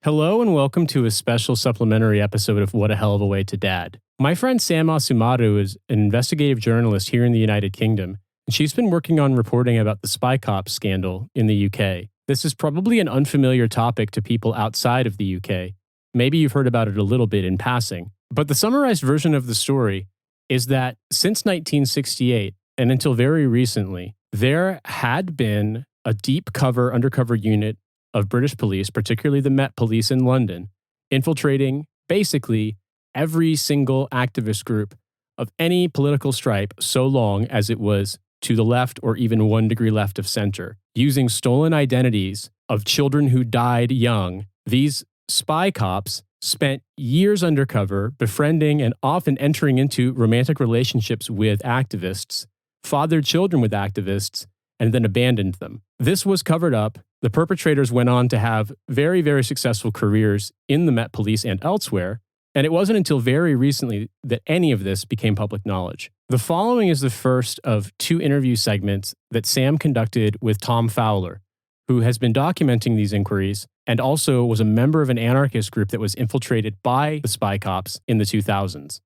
Hello and welcome to a special supplementary episode of What a Hell of a Way to Dad. My friend Sam Asumaru is an investigative journalist here in the United Kingdom, and she's been working on reporting about the Spycops scandal in the UK. This is probably an unfamiliar topic to people outside of the UK. Maybe you've heard about it a little bit in passing. But the summarized version of the story is that since 1968, and until very recently, there had been a deep cover undercover unit of British police, particularly the Met Police in London, infiltrating basically every single activist group of any political stripe so long as it was to the left or even 1 degree left of center. Using stolen identities of children who died young, these spy cops spent years undercover, befriending and often entering into romantic relationships with activists, fathered children with activists, and then abandoned them. This was covered up. The perpetrators went on to have very, very successful careers in the Met Police and elsewhere, and it wasn't until very recently that any of this became public knowledge. The following is the first of 2 interview segments that Sam conducted with Tom Fowler, who has been documenting these inquiries and also was a member of an anarchist group that was infiltrated by the spy cops in the 2000s.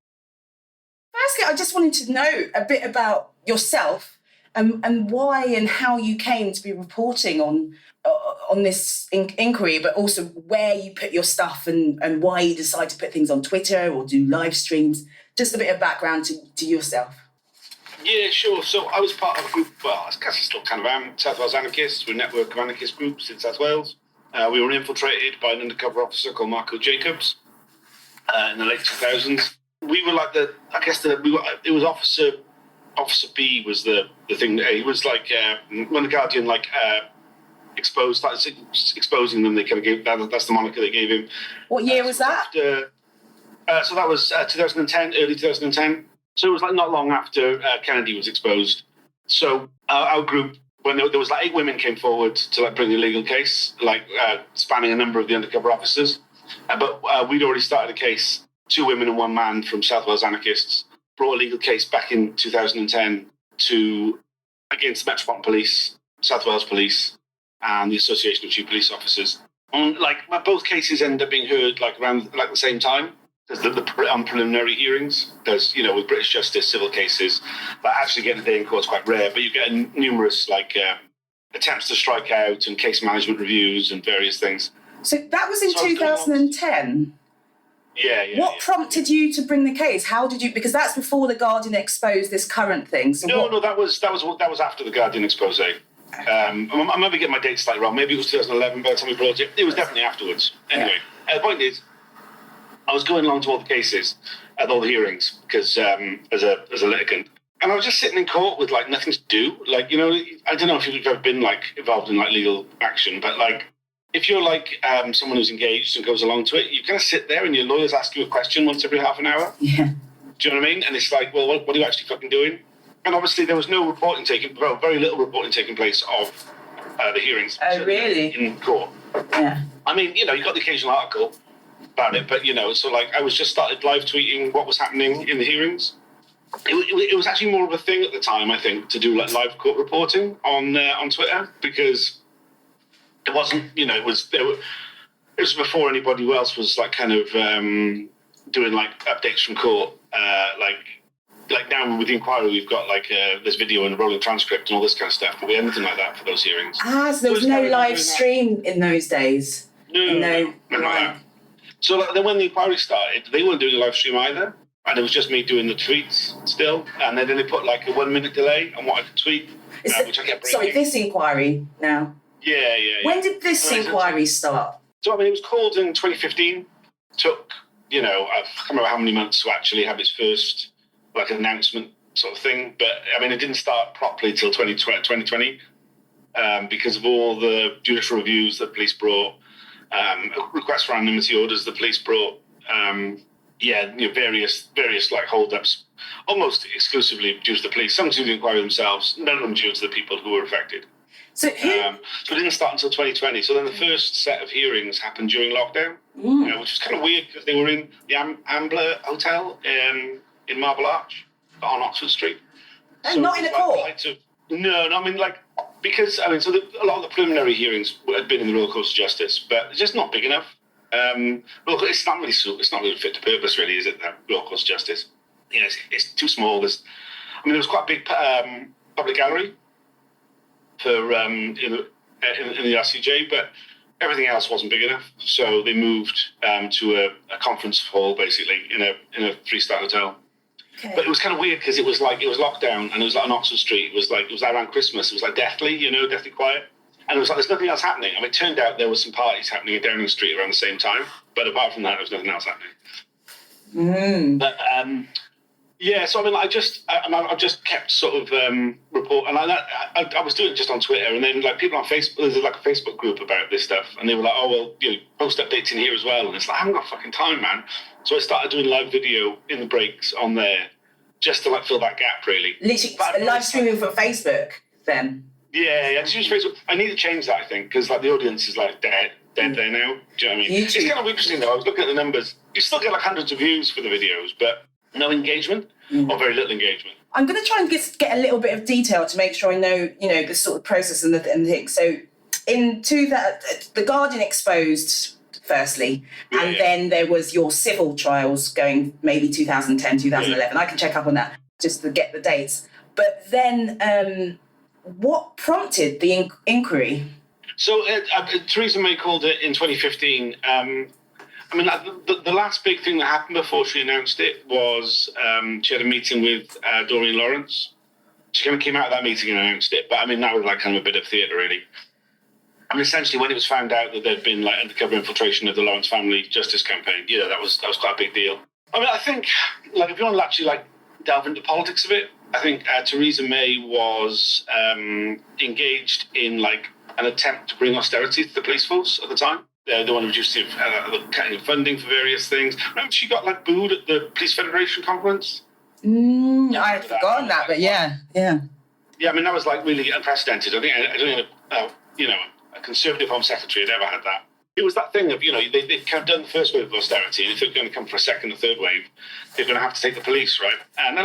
Firstly, I just wanted to know a bit about yourself and why and how you came to be reporting on this inquiry, but also where you put your stuff and why you decide to put things on Twitter or do live streams. Just a bit of background to yourself. Yeah, sure. So I was part of a group, well, I guess I still kind of am, South Wales Anarchists. We're a network of anarchist groups in South Wales. We were infiltrated by an undercover officer called Marco Jacobs in the late 2000s. We were like it was Officer B was the thing. He was like, when the Guardian started exposing them, they kind of gave, that's the moniker they gave him. What year was that? So that was 2010, early 2010. So it was like not long after Kennedy was exposed. So our group, when there was like 8 women came forward to bring a legal case, spanning a number of the undercover officers. But we'd already started a case, 2 women and 1 man from South Wales Anarchists brought a legal case back in 2010 against the Metropolitan Police, South Wales Police, and the Association of Chief Police Officers. And both cases end up being heard around the same time. There's the preliminary hearings. There's, with British Justice, civil cases, but actually getting a day in court is quite rare. But you get numerous attempts to strike out and case management reviews and various things. So that was in 2010. Yeah. What prompted you to bring the case? How did you? Because that's before the Guardian exposed this current thing. So no, that was after the Guardian expose. I might be getting my dates slightly wrong. Maybe it was 2011 by the time we brought it. It was definitely afterwards. Anyway, the point is, I was going along to all the cases at all the hearings because as a litigant, and I was just sitting in court with nothing to do. I don't know if you've ever been involved in legal action, but if you're someone who's engaged and goes along to it, you kind of sit there and your lawyers ask you a question once every half an hour. Yeah. Do you know what I mean? And it's well, what are you actually fucking doing? And obviously there was no very little reporting taking place of the hearings. Oh, really? In court. Yeah. I mean, you got the occasional article about it, but so I was just started live tweeting what was happening in the hearings. It was actually more of a thing at the time, I think, to do live court reporting on Twitter, because it wasn't, it was before anybody else was doing updates from court. Now with the inquiry, we've got this video and a rolling transcript and all this kind of stuff, but we had nothing like that for those hearings. So there was no live stream in those days? No. So then when the inquiry started, they weren't doing a live stream either, and it was just me doing the tweets still, and then they put a 1-minute delay on what I could tweet, which I kept breaking. Sorry, this inquiry now? Yeah. When did this inquiry start? So, it was called in 2015. Took, I can't remember how many months to actually have its first, announcement sort of thing. But, it didn't start properly till 2020 because of all the judicial reviews that police brought, requests for anonymity orders the police brought, various hold-ups, almost exclusively due to the police. Some due to the inquiry themselves, none of them due to the people who were affected. So it didn't start until 2020. So then the first set of hearings happened during lockdown, which was kind of weird because they were in the Ambler Hotel in Marble Arch on Oxford Street. So not in a court? Because a lot of the preliminary hearings had been in the Royal Courts of Justice, but it's just not big enough. Look, it's not really fit to purpose, really, is it? That law courts justice. It's too small. There was quite a big public gallery for in the RCJ, but everything else wasn't big enough. So they moved to a conference hall, basically, in a 3-star hotel. Okay. But it was kind of weird because it was lockdown, and it was like on Oxford Street. It was around Christmas. It was like deathly quiet. And it was like there's nothing else happening. I mean, it turned out there was some parties happening at Downing Street around the same time, but apart from that, there was nothing else happening. But so I mean, I just kept sort of report, and I was doing it just on Twitter, and then like people on Facebook, there's like a Facebook group about this stuff, and they were like, oh well, post updates in here as well, and it's like I haven't got fucking time, man. So I started doing live video in the breaks on there, just to like fill that gap, really. Literally, live streaming from Facebook, then. Yeah, just use Facebook. I need to change that, I think, because like the audience is like dead there now. Do you know what I mean? YouTube. It's kind of interesting though. I was looking at the numbers. You still get like hundreds of views for the videos, but no engagement or very little engagement. I'm going to try and get a little bit of detail to make sure I know, the sort of process and the thing. So, the Guardian exposed firstly, then there was your civil trials going maybe 2010, 2011. I can check up on that just to get the dates. But then. What prompted the inquiry? So Theresa May called it in 2015. I mean, the last big thing that happened before she announced it was she had a meeting with Doreen Lawrence. She kind of came out of that meeting and announced it. But I mean, that was like kind of a bit of theatre, really. I mean, essentially, when it was found out that there'd been like undercover infiltration of the Lawrence family justice campaign, that was quite a big deal. I mean, I think like if you want to actually like delve into politics of it, I think Theresa May was engaged in like an attempt to bring austerity to the police force at the time. They want to reduce the cutting of funding for various things. Remember, she got like booed at the Police Federation conference. I had forgotten that, but yeah. Yeah, I mean that was like really unprecedented. I don't think a Conservative Home Secretary had ever had that. It was that thing of, they've kind of done the first wave of austerity, and if they're going to come for a second or third wave, they're going to have to take the police, right? And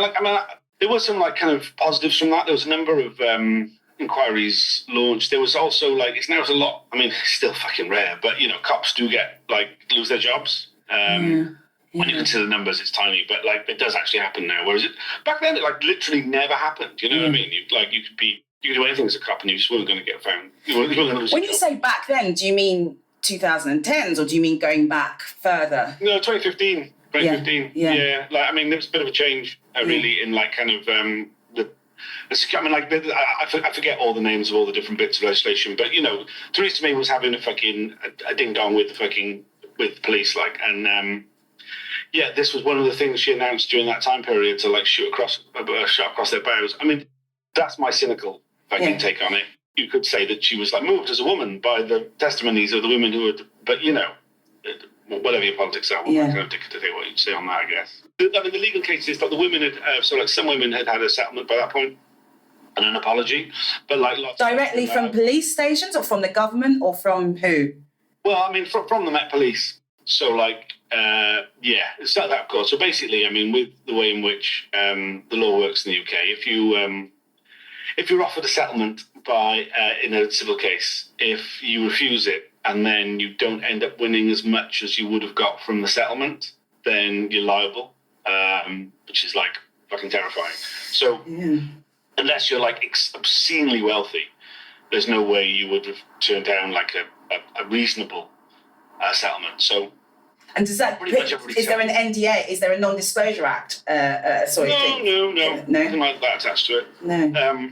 there was some like kind of positives from that. There was a number of inquiries launched. There was also like, it's a lot, I mean, it's still fucking rare, but, cops do lose their jobs. When you consider the numbers, it's tiny, but like it does actually happen now. Whereas back then, it like literally never happened. You know what I mean? You could do anything as a cop and you just weren't going to get found. When you say back then, do you mean 2010s or do you mean going back further? No, 2015. Yeah. Like, I mean, there was a bit of a change, really, in like kind of I forget all the names of all the different bits of legislation, but Theresa May was having a ding dong with with police, like, and this was one of the things she announced during that time period to like shot across their bows. I mean, that's my cynical take on it. You could say that she was like moved as a woman by the testimonies of the women who had, but whatever your politics are, what kind of dictator what you'd say on that, I guess. I mean, the legal case is that the women had, some women had a settlement by that point and an apology, but like lots directly from police stations or from the government or from who? Well, I mean, from the Met Police. So like, it's not that, of course. So basically, I mean, with the way in which the law works in the UK, if you're offered a settlement in a civil case, if you refuse it and then you don't end up winning as much as you would have got from the settlement, then you're liable, which is like fucking terrifying. So unless you're like obscenely wealthy, there's no way you would have turned down like a reasonable settlement. So. And does that is there an NDA? Is there a non-disclosure act? No, nothing like that attached to it. No.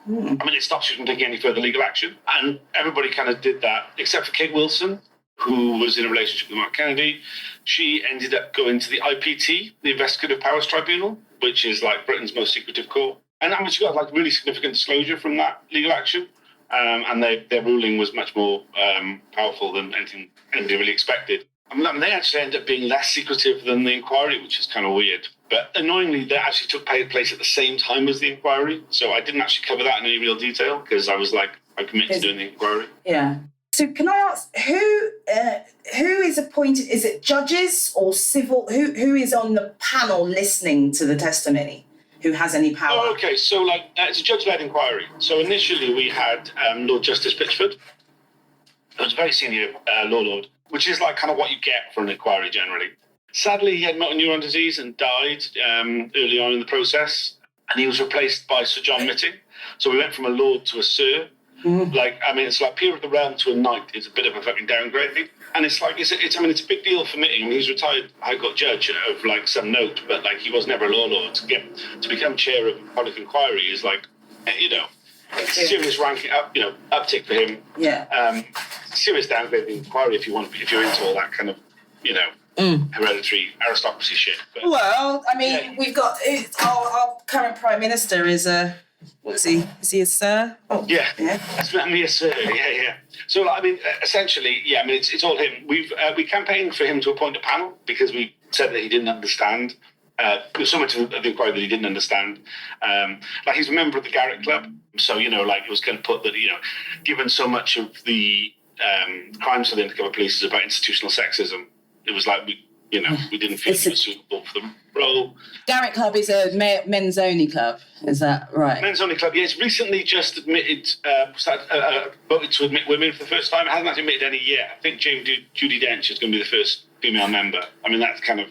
I mean, it stops you from taking any further legal action. And everybody kind of did that, except for Kate Wilson, who was in a relationship with Mark Kennedy. She ended up going to the IPT, the Investigative Powers Tribunal, which is like Britain's most secretive court. And I mean, she got like really significant disclosure from that legal action. And their ruling was much more powerful than anything anybody really expected. I mean, they actually ended up being less secretive than the inquiry, which is kind of weird. But annoyingly, that actually took place at the same time as the inquiry. So I didn't actually cover that in any real detail because I was like, I committed to doing the inquiry. Yeah. So can I ask, who is appointed? Is it judges or civil? Who is on the panel listening to the testimony? Who has any power? Oh, okay. So like, it's a judge-led inquiry. So initially we had Lord Justice Pitchford. He was a very senior law lord. which is like kind of what you get for an inquiry generally. Sadly, he had motor neuron disease and died early on in the process, and he was replaced by Sir John Mitting. So we went from a lord to a sir. It's like peer of the realm to a knight is a bit of a fucking downgrade. And it's like, it's a big deal for Mitting. I mean, he's retired High Court judge of like some note, but like he was never a law lord. To become chair of public inquiry is like, serious ranking up, uptick for him. Yeah. Serious downgrade of the inquiry if you're into all that kind of, hereditary aristocracy shit. But, well, I mean, we've got our current Prime Minister is what is he? Is he a sir? Oh, yeah. That's me a sir. Yeah. So essentially, it's all him. We campaigned for him to appoint a panel because we said that he didn't understand. There's so much of the inquiry that he didn't understand. He's a member of the Garrett Club, so it was kind of put that given so much of the crimes of the undercover police is about institutional sexism, it was like we didn't feel he was suitable for the role. Garrett Club is a men's only club, is that right? Men's only club, yeah. It's recently just voted to admit women for the first time. It hasn't actually admitted any yet. I think Judi Dench is going to be the first female member. I mean, that's kind of,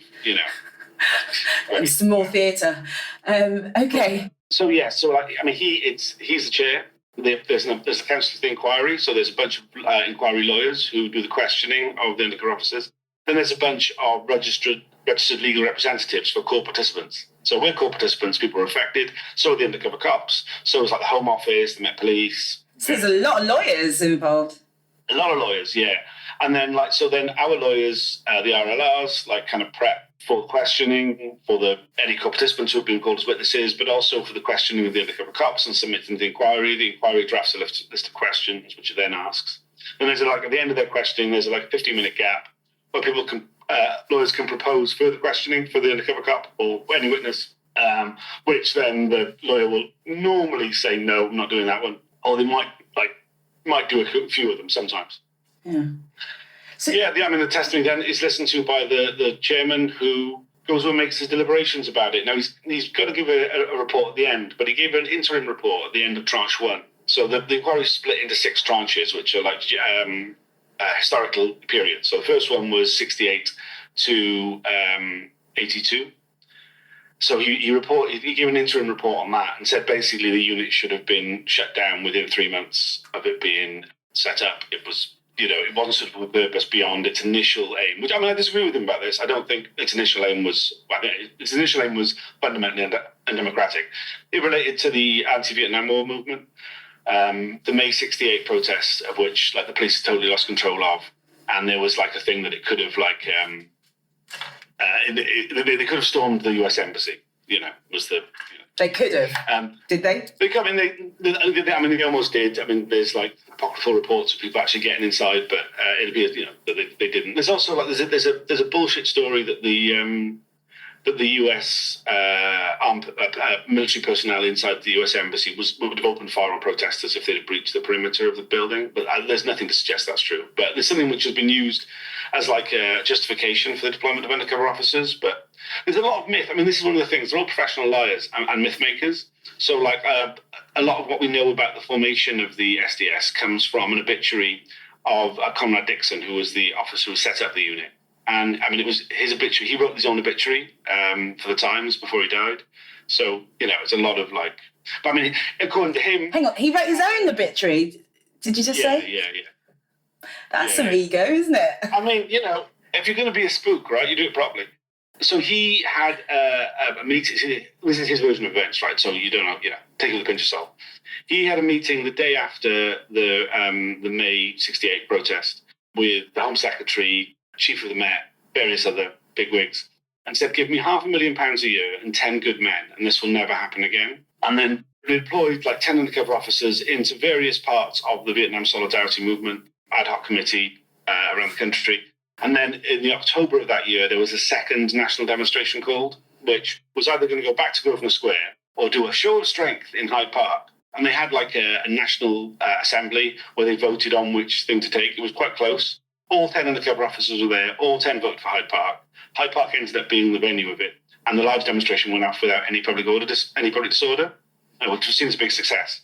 It's more theatre. Okay. So, he's the chair. There's a council of the inquiry, so there's a bunch of inquiry lawyers who do the questioning of the undercover officers. Then there's a bunch of registered legal representatives for core participants. So we're core participants, people are affected, so are the undercover cops. So it's like the Home Office, the Met Police. So there's a lot of lawyers involved. A lot of lawyers, yeah. And then our lawyers, the RLRs, kind of prep for the questioning, for any core participants who have been called as witnesses, but also for the questioning of the undercover cops and submitting the inquiry. The inquiry drafts a list of questions, which it then asks. And there's at the end of their questioning, there's a 15-minute gap where lawyers can propose further questioning for the undercover cop or any witness, which then the lawyer will normally say, no, I'm not doing that one. Or they might do a few of them sometimes. Yeah. So, the testimony then is listened to by the chairman, who goes and makes his deliberations about it. Now, he's got to give a report at the end, but he gave an interim report at the end of tranche 1. So the inquiry is split into 6 tranches, which are historical periods. So the first one was 68 to 82. So he gave an interim report on that and said basically the unit should have been shut down within 3 months of it being set up. It was, it wasn't suitable for purpose beyond its initial aim, which I disagree with him about this. I don't think its initial aim was fundamentally undemocratic. It related to the anti-Vietnam War movement. The May 68 protests, of which the police totally lost control of, and there was a thing that it could have they could have stormed the US embassy. They could have. Did they? They almost did. There's apocryphal reports of people actually getting inside, but it appears that they didn't. There's also there's a bullshit story that the US military personnel inside the US embassy would have opened fire on protesters if they'd have breached the perimeter of the building. But there's nothing to suggest that's true. But there's something which has been used as a justification for the deployment of undercover officers. But there's a lot of myth. This is one of the things. They're all professional liars and myth makers. So a lot of what we know about the formation of the SDS comes from an obituary of Conrad Dixon, who was the officer who set up the unit. And it was his obituary. He wrote his own obituary for the Times before he died. So, it's a lot of but according to him. Hang on, he wrote his own obituary. Did you just say? Yeah. That's some ego, isn't it? If you're going to be a spook, right, you do it properly. So he had a meeting. This is his version of events, right? So you don't know, take it with a pinch of salt. He had a meeting the day after the May 68 protest with the Home Secretary, Chief of the Met, various other bigwigs, and said, give me £500,000 a year and 10 good men, and this will never happen again. And then deployed 10 undercover officers into various parts of the Vietnam Solidarity Movement, ad hoc committee around the country. And then in the October of that year, there was a second national demonstration called, which was either going to go back to Grosvenor Square or do a show of strength in Hyde Park. And they had a national assembly where they voted on which thing to take. It was quite close. All 10 undercover officers were there. All 10 voted for Hyde Park. Hyde Park ended up being the venue of it. And the large demonstration went off without any public disorder, which was seen as a big success.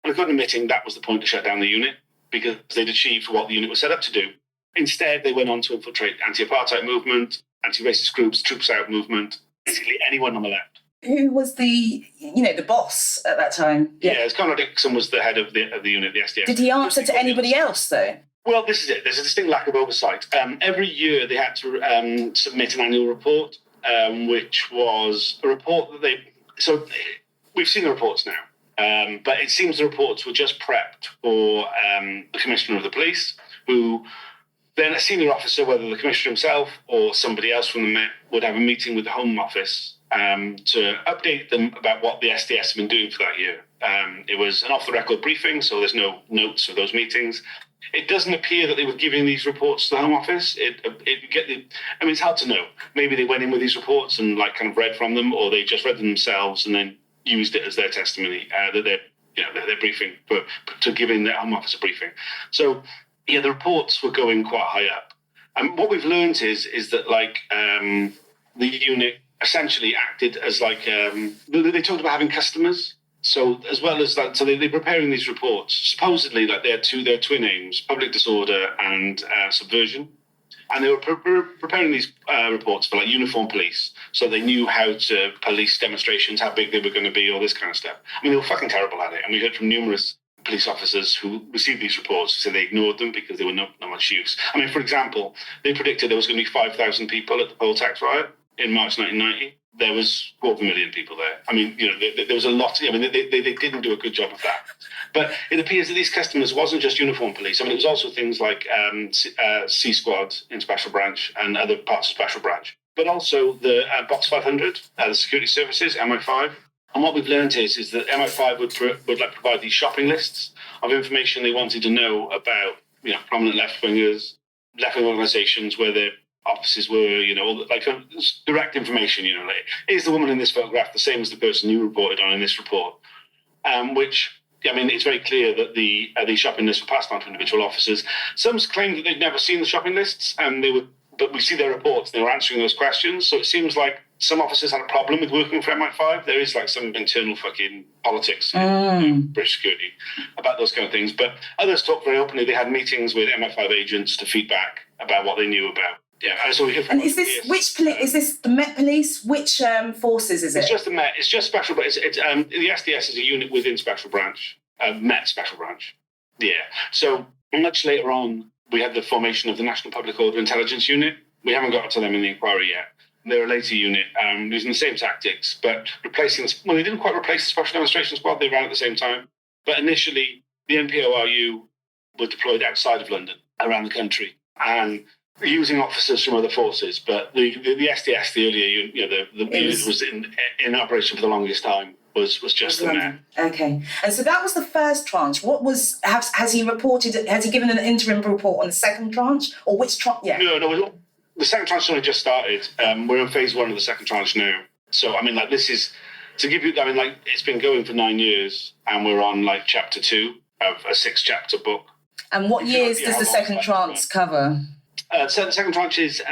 And according to Mitting, that was the point to shut down the unit, because they'd achieved what the unit was set up to do. Instead, they went on to infiltrate anti-apartheid movement, anti-racist groups, troops out movement, basically anyone on the left. Who was the boss at that time? Yeah, Conrad Dixon was the head of the unit, the SDS. Did he answer to anybody else, though? Well, this is it. There's a distinct lack of oversight. Every year they had to submit an annual report, which was a report that they... So we've seen the reports now, but it seems the reports were just prepped for the Commissioner of the Police, who... Then a senior officer, whether the Commissioner himself or somebody else from the Met, would have a meeting with the Home Office to update them about what the SDS have been doing for that year. It was an off-the-record briefing, so there's no notes of those meetings. It doesn't appear that they were giving these reports to the Home Office. It's hard to know. Maybe they went in with these reports and kind of read from them, or they just read them themselves and then used it as their testimony, their briefing to give in their Home Office a briefing. So. Yeah, the reports were going quite high up. And what we've learned is that the unit essentially acted as they talked about having customers. So as well as that, so they're preparing these reports. Supposedly, their twin aims: public disorder and subversion. And they were preparing these reports for uniformed police, so they knew how to police demonstrations, how big they were going to be, all this kind of stuff. They were fucking terrible at it, and we heard from numerous police officers who received these reports who said they ignored them because they were not much use. For example, they predicted there was going to be 5,000 people at the poll tax riot in March 1990. There was 250,000 people there. There was a lot. They didn't do a good job of that. But it appears that these customers wasn't just uniform police. It was also things like C Squad in Special Branch and other parts of Special Branch. But also the Box 500, the security services, MI5. And what we've learned is that MI5 would provide these shopping lists of information they wanted to know about, prominent left-wing organisations, where their offices were, direct information, is the woman in this photograph the same as the person you reported on in this report? It's very clear that these shopping lists were passed on to individual officers. Some claimed that they'd never seen the shopping lists, but we see their reports, they were answering those questions. So it seems like some officers had a problem with working for MI5. There is some internal fucking politics in British security about those kind of things. But others talked very openly. They had meetings with MI5 agents to feedback about what they knew about. Yeah, so we hear from. And is this is this the Met Police? Which forces is it? It's just the Met. It's just Special Branch. The SDS is a unit within Special Branch. Met Special Branch. Yeah. So much later on, we had the formation of the National Public Order Intelligence Unit. We haven't got to them in the inquiry yet. They're a later unit using the same tactics, but they didn't quite replace the Special Demonstration Squad. They ran at the same time. But initially, the NPORU were deployed outside of London, around the country, and using officers from other forces. But the SDS, the earlier unit, the unit that was in operation for the longest time, was just the Met. Okay. And so that was the first tranche. Has he given an interim report on the second tranche? Or which tranche? Yeah. No. The second tranche only just started. We're in phase 1 of the second tranche now. So, this is, to give you, it's been going for 9 years, and we're on, chapter 2 of a 6-chapter book. And what years does the second tranche cover? So the second tranche is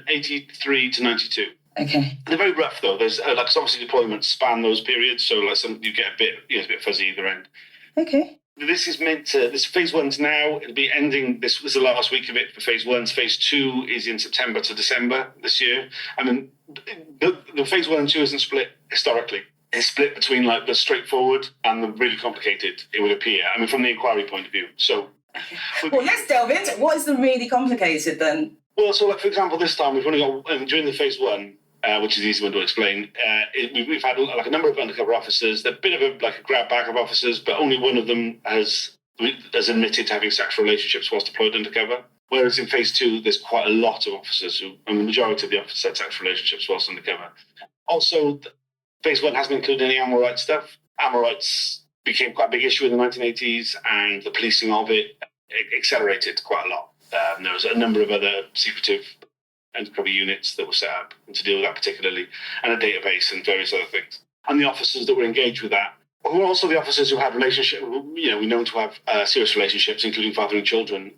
83 to 92. Okay. They're very rough, though. There's, obviously deployments span those periods, so, you get a bit fuzzy either end. Okay. This is this phase 1's now. It'll be ending. This was the last week of it for phase 1. Phase 2 is in September to December this year. The phase 1 and 2 isn't split historically. It's split between the straightforward and the really complicated, it would appear. From the inquiry point of view. So, well, let's delve into it. What is the really complicated then? Well, so for example, this time we've only got during the phase 1. Which is the easy one to explain. We've had a number of undercover officers. They're a bit of a grab bag of officers, but only one of them has admitted to having sexual relationships whilst deployed undercover. Whereas in phase 2, there's quite a lot of officers the majority of the officers had sexual relationships whilst undercover. Also, phase 1 hasn't included any animal rights stuff. Animal rights became quite a big issue in the 1980s, and the policing of it accelerated quite a lot. There was a number of other secretive undercover units that were set up to deal with that particularly, and a database and various other things. And the officers that were engaged with that who were also the officers who had relationships, we known to have serious relationships, including fathering children.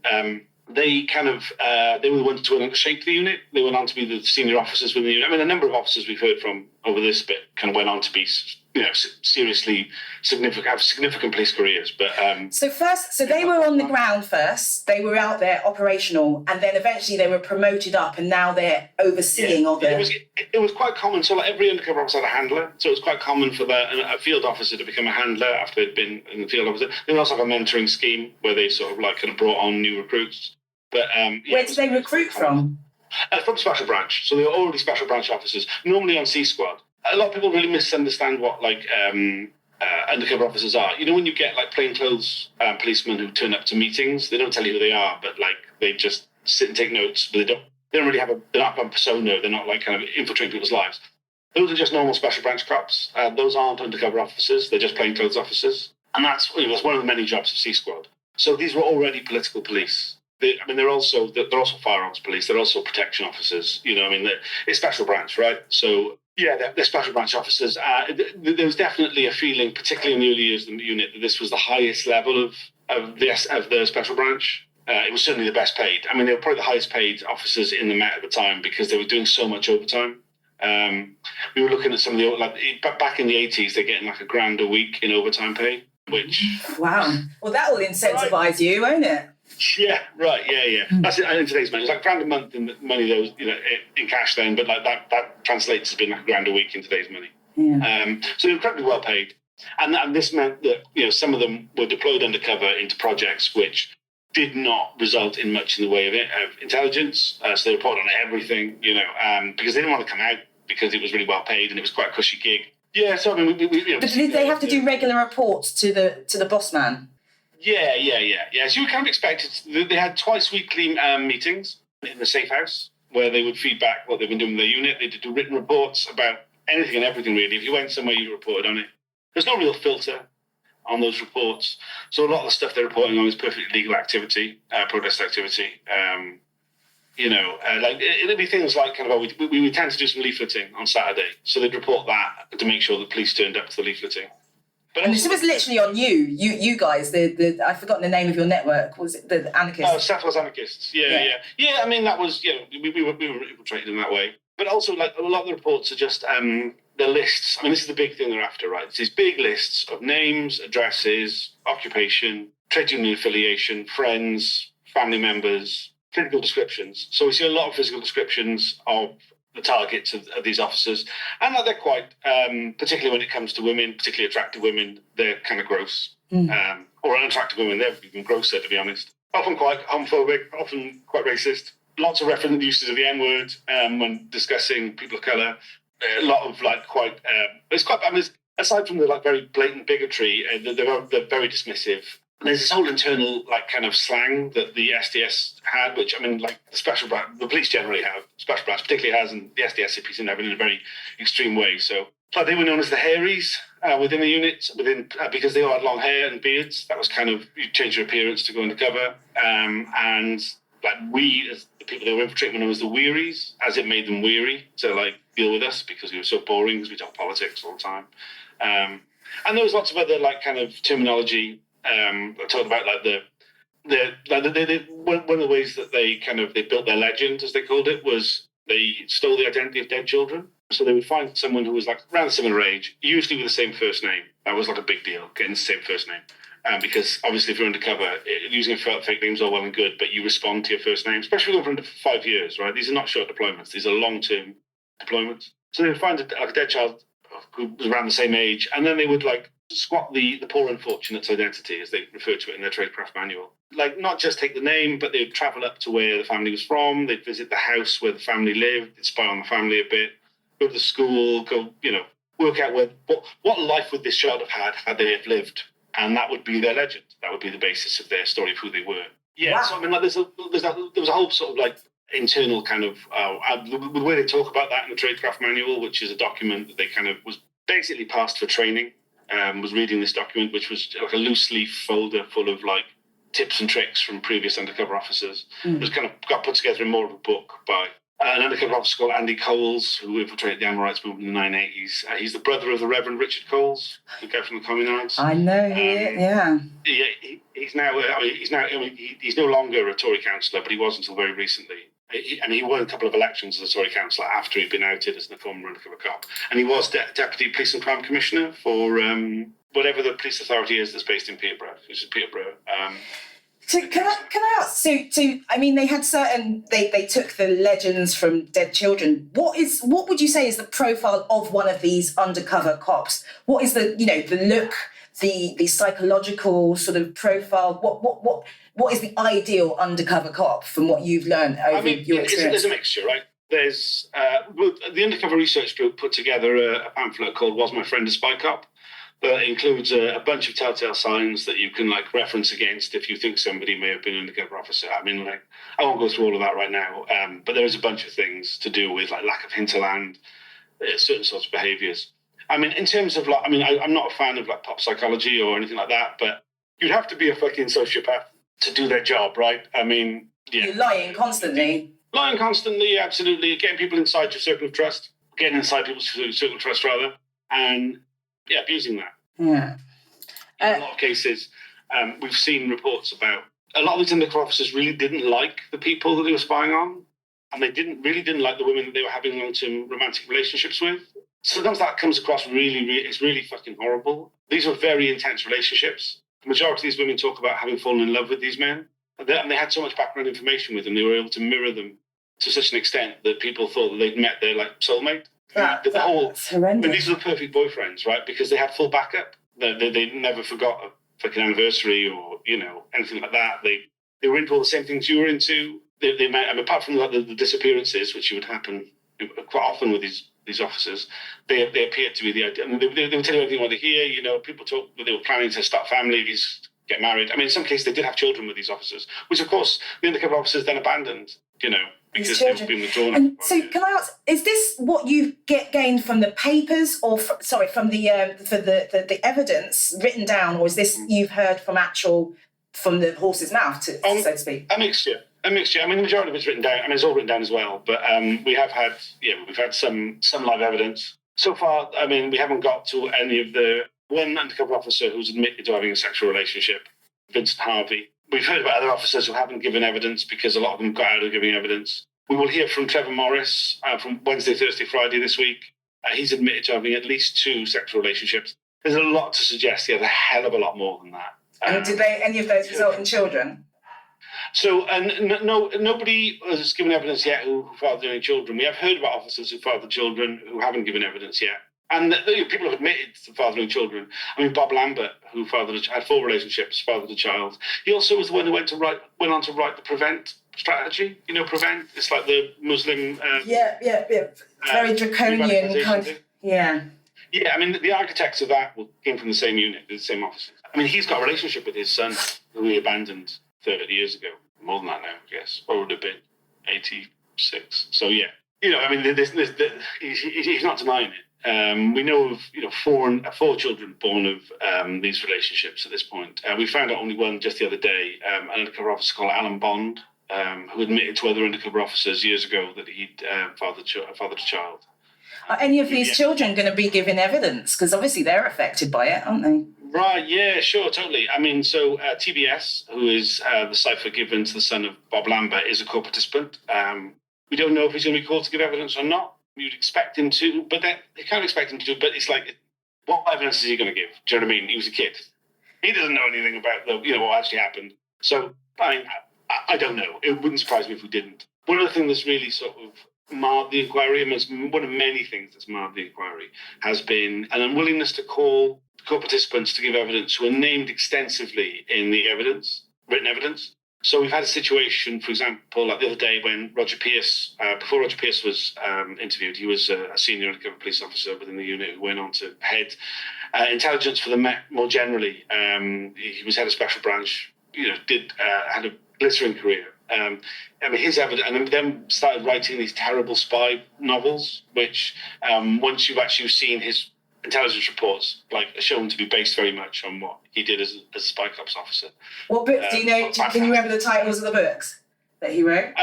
They were the ones to shape the unit. They went on to be the senior officers within the unit. A number of officers we've heard from over this bit kind of went on to be, seriously significant, have significant police careers. But so they were on the ground first. They were out there operational, and then eventually they were promoted up, and now they're overseeing all the. It was quite common. So like every undercover officer had a handler. So it was quite common for a field officer to become a handler after they'd been in the field officer. They also have a mentoring scheme where they sort of like kind of brought on new recruits. But where did they recruit from? From Special Branch. So they were already Special Branch officers, normally on C Squad. A lot of people really misunderstand what undercover officers are. You know, when you get like plainclothes policemen who turn up to meetings, they don't tell you who they are, but like they just sit and take notes. But they don't really they're not a persona. They're not like kind of infiltrating people's lives. Those are just normal Special Branch cops. Those aren't undercover officers. They're just plainclothes officers, and that's one of the many jobs of C Squad. So these were already political police. They're also firearms police. They're also protection officers. You know, it's Special Branch, right? So yeah, they're Special Branch officers. There was definitely a feeling, particularly in the early years of the unit, that this was the highest level of the Special Branch. It was certainly the best paid. I mean, they were probably the highest paid officers in the Met at the time because they were doing so much overtime. We were looking at some of the back in the 80s, they're getting like $1,000 a week in overtime pay. Which wow, well that will incentivize you, won't it? Yeah, right. Yeah. That's it. In today's money, it's like £1,000 a month in money. There was, in cash then, but like that translates to being like £1,000 a week in today's money. Yeah. So they're incredibly well paid, and this meant that some of them were deployed undercover into projects which did not result in much in the way of intelligence. So they reported on everything, because they didn't want to come out because it was really well paid and it was quite a cushy gig. Yeah. So I mean, but did they have to do regular reports to the boss man? Yeah. As you would kind of expect, they had twice weekly meetings in the safe house where they would feedback what they've been doing with their unit. They did written reports about anything and everything, really. If you went somewhere, you reported on it. There's no real filter on those reports. So a lot of the stuff they're reporting on is perfectly legal activity, protest activity. It'd be things like kind of, we would tend to do some leafleting on Saturday. So they'd report that to make sure the police turned up to the leafleting. But and this was literally on you guys. I've forgotten the name of your network. Was it the anarchists? Oh, Southwest Anarchists. Yeah. I mean, that was we were infiltrated in that way. But also, like a lot of the reports are just the lists. I mean, this is the big thing they're after, right? It's these big lists of names, addresses, occupation, trade union affiliation, friends, family members, physical descriptions. So we see a lot of physical descriptions of the targets of these officers, and they're quite, particularly when it comes to women, particularly attractive women, they're kind of gross. Or unattractive women, they're even grosser, to be honest. Often quite homophobic, often quite racist. Lots of referent uses of the N-word when discussing people of colour. A lot of aside from the like very blatant bigotry, they're very dismissive. There's this whole internal kind of slang that the SDS had, which I mean, like the Special Branch, the police generally have, Special Branch particularly has, and the SDS seem to have in a very extreme way. So they were known as the hairies within the unit, because they all had long hair and beards. That was kind of, you change your appearance to go undercover, and like we, as the people they were infiltrating, were known as the wearies, as it made them weary to deal with us because we were so boring because we talked politics all the time. And there was lots of other kind of terminology. I talked about one of the ways that they built their legend, as they called it, was they stole the identity of dead children. So they would find someone who was around a similar age, usually with the same first name. That was a big deal, getting the same first name. Because obviously if you're undercover, using fake names are well and good, but you respond to your first name, especially going for 5 years, right? These are not short deployments. These are long-term deployments. So they would find a dead child who was around the same age, and then they would squat the poor unfortunate's identity, as they refer to it in their tradecraft manual. Not just take the name, but they'd travel up to where the family was from. They'd visit the house where the family lived. They'd spy on the family a bit, go to the school, work out what life would this child have had they have lived. And that would be their legend. That would be the basis of their story of who they were. Yeah, wow. So I mean, there was a whole sort of internal kind of, the way they talk about that in the tradecraft manual, which is a document that they kind of was basically passed for training. Was reading this document, which was a loose leaf folder full of tips and tricks from previous undercover officers. It was kind of got put together in more of a book by an undercover officer called Andy Coles, who infiltrated the animal rights movement in the 1980s. He's the brother of the Reverend Richard Coles, the guy from the Communards. I know, yeah. He's no longer a Tory councillor, but he was until very recently. He won a couple of elections as a Tory councillor after he'd been outed as the former undercover cop. And he was Deputy Police and Crime Commissioner for whatever the police authority is that's based in Peterborough, which is Peterborough. So can I ask? So I mean, they had certain. They took the legends from dead children. What would you say is the profile of one of these undercover cops? What is the look, the psychological sort of profile? What is the ideal undercover cop from what you've learned over your experience? There's a mixture, right? There's the Undercover Research Group put together a pamphlet called "Was My Friend a Spycop?" that includes a bunch of telltale signs that you can reference against if you think somebody may have been an undercover officer. I mean, I won't go through all of that right now, but there is a bunch of things to do with lack of hinterland, certain sorts of behaviours. I mean, in terms of I'm not a fan of pop psychology or anything like that, but you'd have to be a fucking sociopath to do their job, right? I mean, yeah. You're lying constantly. Lying constantly, absolutely. Getting people inside your circle of trust, getting inside people's circle of trust, rather, and abusing that. Yeah. In a lot of cases, we've seen reports about a lot of these undercover officers really didn't like the people that they were spying on, and they really didn't like the women that they were having long-term romantic relationships with. Sometimes that comes across it's really fucking horrible. These were very intense relationships. The majority of these women talk about having fallen in love with these men, and they had so much background information with them, they were able to mirror them to such an extent that people thought that they'd met their soulmate. That's horrendous. I mean, these are the perfect boyfriends, right? Because they had full backup. They never forgot a fucking anniversary or anything like that. They were into all the same things you were into. They met, apart from the disappearances, which would happen quite often with these officers, they appeared to be the idea. I mean, they would tell you everything what they hear. People talk. They were planning to start families, get married. I mean, in some cases, they did have children with these officers, which of course the undercover officers then abandoned. Because they've been withdrawn. And so, can I ask, is this what you gained from the papers, or from the evidence written down, or is this you've heard from the horse's mouth, so to speak? A mixture. I mean, the majority of it's written down. I mean, it's all written down as well. But we've had some live evidence so far. I mean, we haven't got to any of the one undercover officer who's admitted to having a sexual relationship, Vincent Harvey. We've heard about other officers who haven't given evidence because a lot of them got out of giving evidence. We will hear from Trevor Morris from Wednesday, Thursday, Friday this week. He's admitted to having at least 2 sexual relationships. There's a lot to suggest he has a hell of a lot more than that. And did any of those result in children? So, nobody has given evidence yet who fathered any children. We have heard about officers who fathered children who haven't given evidence yet. And people have admitted to fathering children. I mean, Bob Lambert, who had 4 relationships, fathered a child. He also was the one who went on to write the Prevent strategy. Prevent. It's like the Muslim. Very draconian kind of. Yeah. Yeah, I mean, the architects of that came from the same unit, the same officers. I mean, he's got a relationship with his son, who he abandoned 30 years ago. More than that now, I guess. Or would have been 86. So yeah, I mean, he's not denying it. We know of 4 children born of these relationships at this point. We found out only one just the other day. An undercover officer called Alan Bond, who admitted to other undercover officers years ago that he'd fathered a child. Are any of these children going to be given evidence? Because obviously they're affected by it, aren't they? Right, yeah, sure, totally. I mean, so TBS, who is the cipher given to the son of Bob Lambert, is a co-participant. We don't know if he's going to be called to give evidence or not. You'd expect him to, but they can't expect him to. But it's what evidence is he going to give? Do you know what I mean? He was a kid. He doesn't know anything about what actually happened. So I don't know. It wouldn't surprise me if we didn't. One of the things that's really sort of marred the inquiry, and one of many things that's marred the inquiry, has been an unwillingness to call co-participants to give evidence who are named extensively in the written evidence. So we've had a situation, for example, like the other day when Roger Pierce, before Roger Pierce was interviewed, he was a senior undercover police officer within the unit who went on to head intelligence for the Met more generally. He was head of special branch, had a glittering career. I mean, his evidence, and then started writing these terrible spy novels, which once you've actually seen his intelligence reports, are shown to be based very much on what he did as a Spycops officer. What books do you know? Can you remember the titles of the books that he wrote?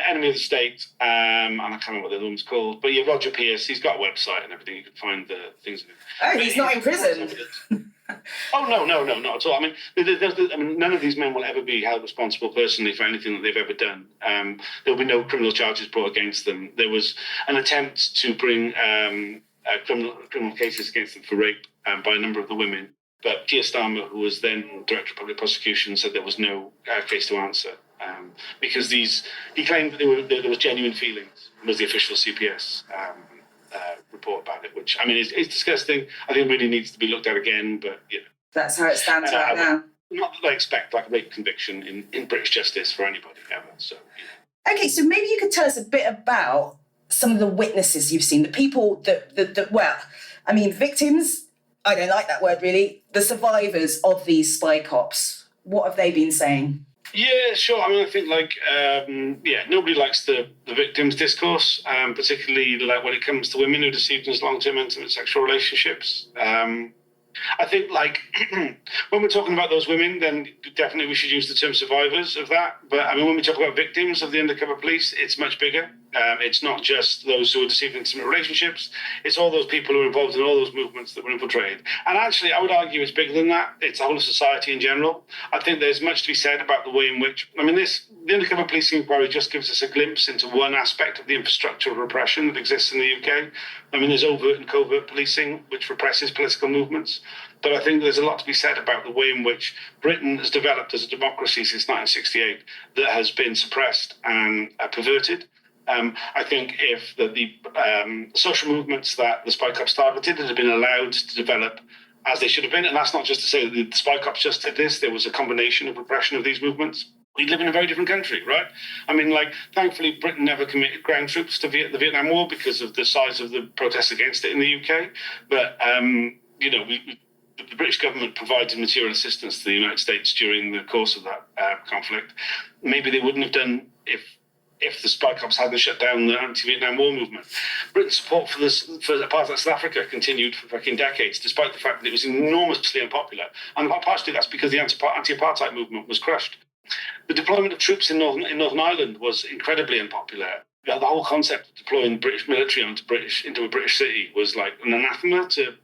Enemy of the State, and I can't remember what the other one's called. But yeah, Roger Pierce, he's got a website and everything. You can find the things. Oh, he's not in prison. Oh, no, not at all. I mean, none of these men will ever be held responsible personally for anything that they've ever done. There'll be no criminal charges brought against them. There was an attempt to bring criminal cases against them for rape by a number of the women. But Keir Starmer, who was then Director of Public Prosecution, said there was no case to answer because he claimed that there was genuine feelings, was the official CPS report about it, which, I mean, is disgusting. I think it really needs to be looked at again, but, you know. That's how it stands right now. Not that I expect like a rape conviction in British justice for anybody ever. So, you know. Okay, so maybe you could tell us a bit about some of the witnesses you've seen, the people that well, I mean, victims, I don't like that word really, the survivors of these Spycops. What have they been saying? Yeah, sure. I mean, I think nobody likes the victims discourse, particularly like when it comes to women who are deceived in long-term intimate sexual relationships. I think, like, when we're talking about those women, then definitely we should use the term survivors of that. But, I mean, when we talk about victims of the undercover police, it's much bigger. It's not just those who are deceived in intimate relationships. It's all those people who are involved in all those movements that were infiltrated. And actually, I would argue it's bigger than that. It's the whole of society in general. I think there's much to be said about the way in which, I mean, the undercover policing inquiry just gives us a glimpse into one aspect of the infrastructure of repression that exists in the UK. I mean, there's overt and covert policing, which represses political movements. But I think there's a lot to be said about the way in which Britain has developed as a democracy since 1968 that has been suppressed and perverted. I think if the social movements that the Spycops targeted had been allowed to develop as they should have been, and that's not just to say that the Spycops just did this, there was a combination of repression of these movements, we'd live in a very different country, right? I mean, like, thankfully, Britain never committed ground troops to the Vietnam War because of the size of the protests against it in the UK. But, you know, the British government provided material assistance to the United States during the course of that conflict. Maybe they wouldn't have done if the Spycops hadn't shut down the anti-Vietnam War movement. Britain's support for apartheid South Africa continued for fucking decades, despite the fact that it was enormously unpopular. And partially that's because the anti-apartheid movement was crushed. The deployment of troops in Northern Ireland was incredibly unpopular. The whole concept of deploying the British military into a British city was like an anathema to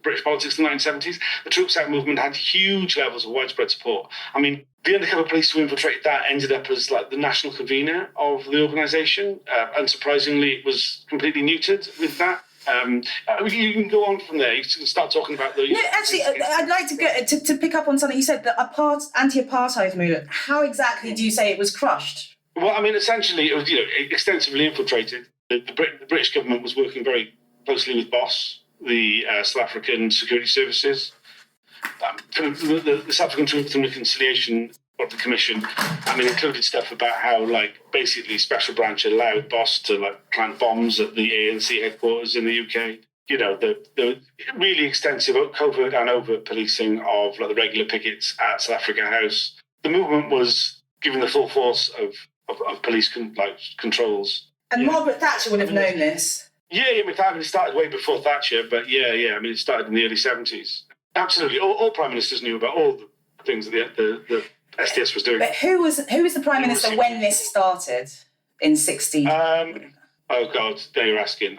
British politics in the 1970s. The Troops Out movement had huge levels of widespread support. I mean, the undercover police who infiltrated that ended up as like the national convener of the organisation. Unsurprisingly, it was completely neutered with that. You can go on from there. You can start talking about the... No, actually, I'd like to get to pick up on something you said, the anti-apartheid movement. How exactly do you say it was crushed? Well, I mean, essentially, it was extensively infiltrated. The British government was working very closely with BOSS, the South African security services. The South African Truth and Reconciliation of the Commission, I mean, included stuff about how, like, basically Special Branch allowed BOSS to, like, plant bombs at the ANC headquarters in the UK. You know, the really extensive covert and overt policing of, like, the regular pickets at South Africa House. The movement was given the full force of police controls. And Margaret Thatcher would have known this. Yeah, I mean, it started way before Thatcher, but yeah, I mean, it started in the early 70s. Absolutely, all prime ministers knew about all the things that the SDS was doing. But who was the prime minister when this started in 60? Oh God, there you're asking.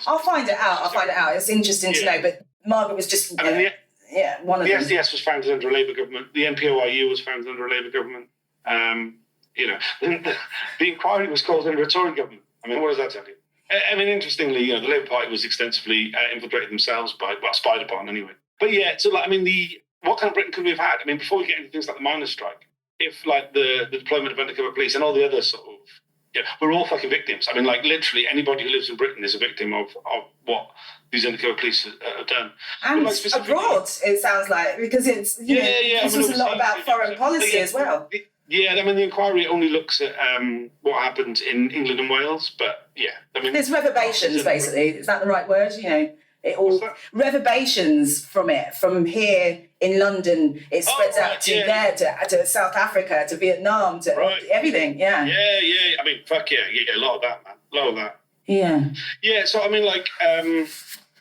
I'll find it out. It's interesting to know. But Margaret was just one of them. The SDS was founded under a Labour government. The NPOIU was founded under a Labour government. The inquiry was called under a Tory government. I mean, what does that tell you? I mean, interestingly, the Labour Party was extensively infiltrated themselves spied upon anyway. But yeah, so like, I mean, what kind of Britain could we have had? I mean, before we get into things like the miners' strike, if like the deployment of undercover police and all the other sort of, we're all fucking victims. I mean, like literally anybody who lives in Britain is a victim of what these undercover police have done. And like, abroad, it sounds like, because it's, this was a lot about foreign policy as well. Yeah, I mean, the inquiry only looks at what happened in England and Wales, but yeah. I mean, there's reverberations, basically. Is that the right word? Reverberations from here in London. It spreads out to there, to South Africa, to Vietnam, to everything. Yeah. Yeah. I mean, fuck yeah, a lot of that, man. A lot of that. Yeah. Yeah. So I mean, like,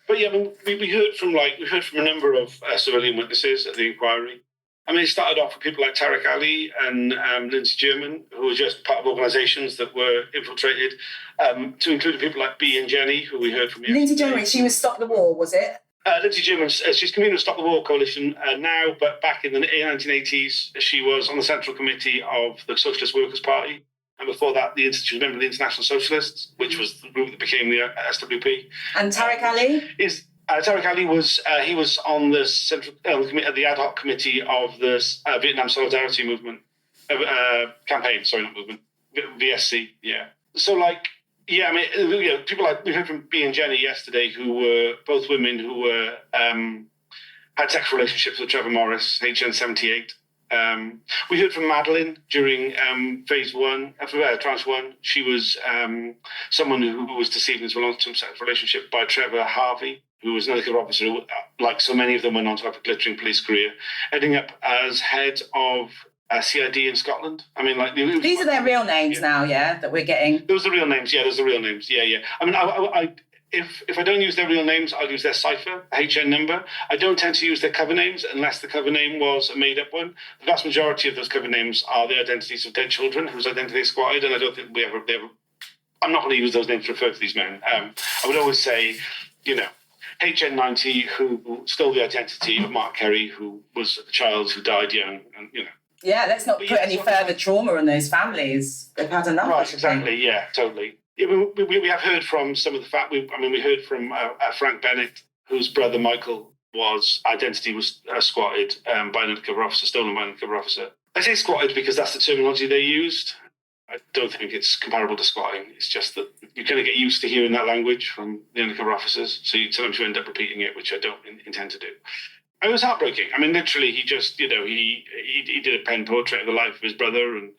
but yeah, I mean, we heard from a number of civilian witnesses at the inquiry. I mean, it started off with people like Tariq Ali and Lindsay German, who were just part of organisations that were infiltrated, to include people like Bee and Jenny, who we heard from yesterday. Lindsay German, she was Stop the War, was it? Lindsay German, she's convener of Stop the War Coalition now, but back in the 1980s, she was on the Central Committee of the Socialist Workers' Party. And before that, she was a member of the International Socialists, which was the group that became the SWP. And Tariq Ali? Tariq Ali was on the Central the ad hoc committee of the Vietnam Solidarity Movement campaign. Sorry, not movement. VSC. Yeah. So people like we heard from B and Jenny yesterday, who were both women who were had sexual relationships with Trevor Morris, HN78. We heard from Madeline during phase one, tranche one. She was someone who was deceived into a long-term sexual relationship by Trevor Harvey, who was an undercover officer who, like so many of them, went on to have a glittering police career, ending up as head of CID in Scotland. I mean, these are their real names now, yeah, that we're getting. Those are the real names. Yeah, those are the real names. Yeah. I mean, if I don't use their real names, I'll use their cipher, HN number. I don't tend to use their cover names unless the cover name was a made-up one. The vast majority of those cover names are the identities of dead children whose identity is squatted, and I don't think they ever. I'm not going to use those names to refer to these men. I would always say, HN90, who stole the identity of Mark Kerry, who was a child who died young, and Yeah, let's not put any further trauma on those families. They've had enough. Right, exactly. Yeah, totally. Yeah, we have heard from some of the fact. We heard from Frank Bennett, whose brother Michael identity was squatted by an undercover officer, stolen by an undercover officer. I say squatted because that's the terminology they used. I don't think it's comparable to squatting. It's just that you kind of get used to hearing that language from the undercover officers, so sometimes you end up repeating it, which I don't intend to do. It was heartbreaking. I mean, literally, he just, he did a pen portrait of the life of his brother. And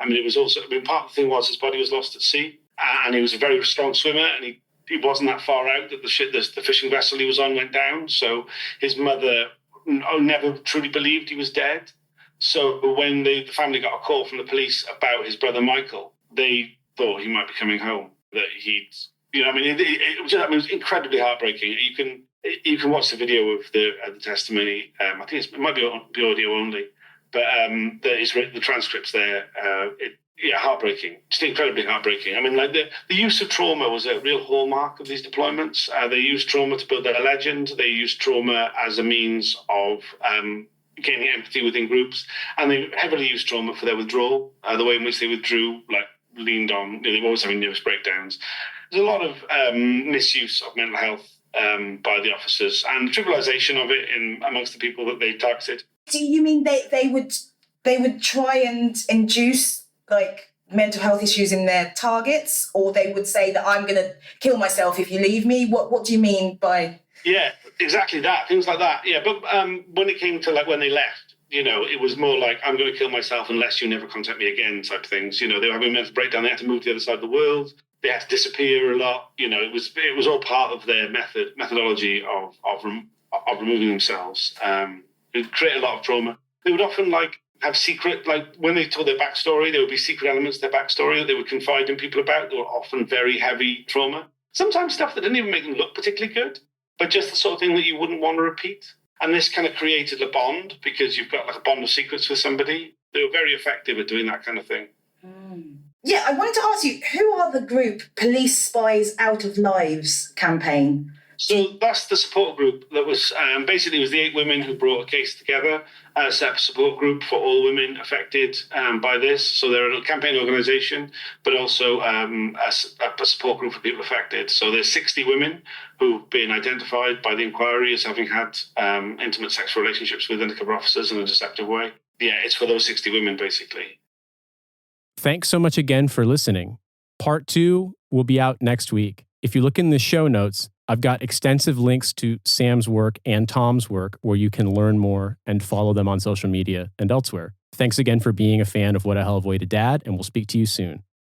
I mean, it was also, part of the thing was his body was lost at sea, and he was a very strong swimmer, and he wasn't that far out that the fishing vessel he was on went down. So his mother never truly believed he was dead. So when the family got a call from the police about his brother Michael, they thought he might be coming home, that he'd, it was incredibly heartbreaking. You can watch the video of the testimony. I think it might be audio only, but the transcripts there. Heartbreaking, just incredibly heartbreaking. I mean, the use of trauma was a real hallmark of these deployments. They used trauma to build their legend. They used trauma as a means of gaining empathy within groups, and they heavily used trauma for their withdrawal. The way in which they withdrew, leaned on. They were always having nervous breakdowns. There's a lot of misuse of mental health by the officers, and trivialization of it amongst the people that they targeted. Do you mean they would try and induce mental health issues in their targets, or they would say that I'm going to kill myself if you leave me? What do you mean by? Yeah, exactly that. Things like that. Yeah, but when it came to when they left, it was more like, I'm going to kill myself unless you never contact me again type things. They were having a mental breakdown. They had to move to the other side of the world. They had to disappear a lot. It was all part of their methodology of removing themselves. It created a lot of trauma. They would often have secret, when they told their backstory, there would be secret elements to their backstory that they would confide in people about. They were often very heavy trauma. Sometimes stuff that didn't even make them look particularly good, but just the sort of thing that you wouldn't want to repeat. And this kind of created a bond because you've got a bond of secrets with somebody. They were very effective at doing that kind of thing. Yeah, I wanted to ask you, who are the group Police Spies Out of Lives campaign? So that's the support group that was basically it was the 8 women who brought a case together, set up a support group for all women affected by this. So they're a campaign organisation, but also a support group for people affected. So there's 60 women who've been identified by the inquiry as having had intimate sexual relationships with undercover officers in a deceptive way. Yeah, it's for those 60 women, basically. Thanks so much again for listening. Part 2 will be out next week. If you look in the show notes, I've got extensive links to Sam's work and Tom's work where you can learn more and follow them on social media and elsewhere. Thanks again for being a fan of What a Hell of a Way to Dad, and we'll speak to you soon.